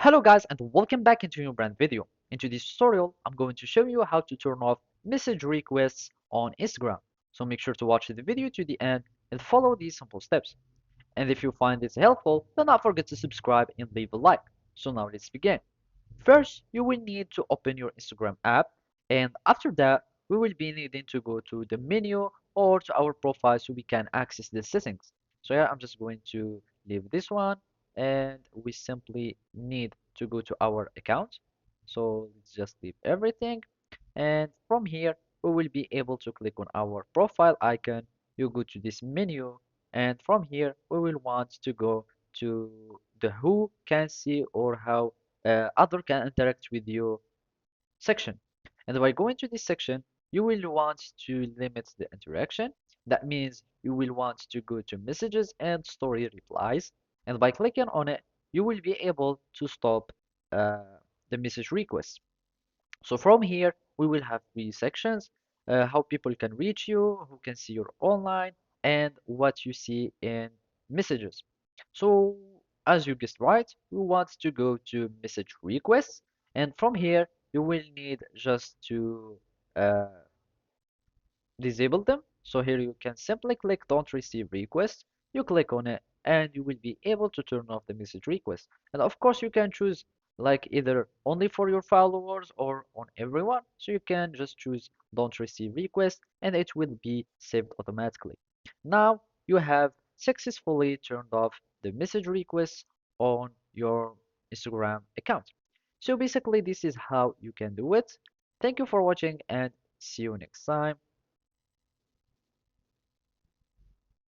Hello guys and welcome back into a new brand video. In today's tutorial, I'm going to show you how to turn off message requests on Instagram. So make sure to watch the video to the end and follow these simple steps. And if you find this helpful, do not forget to subscribe and leave a like. So now let's begin. First, you will need to open your Instagram app, and after that, we will be needing to go to the menu or to our profile so we can access the settings. So yeah, I'm just going to leave this one, and we simply need to go to our account. So let's just leave everything, and from here, we will be able to click on our profile icon. You go to this menu, and from here, we will want to go to the who can see or how other can interact with you section. And by going to this section, you will want to limit the interaction. That means you will want to go to messages and story replies. And by clicking on it, you will be able to stop uh, the message request. So from here, we will have three sections, how people can reach you, who can see your online, and what you see in messages. So as you guessed right, we want to go to message requests, and from here, you will need just to uh, disable them. So here you can simply click don't receive requests. You click on it and you will be able to turn off the message request. And of course you can choose like either only for your followers or on everyone. So you can just choose don't receive requests and it will be saved automatically. Now you have successfully turned off the message requests on your Instagram account. So basically this is how you can do it. Thank you for watching and see you next time.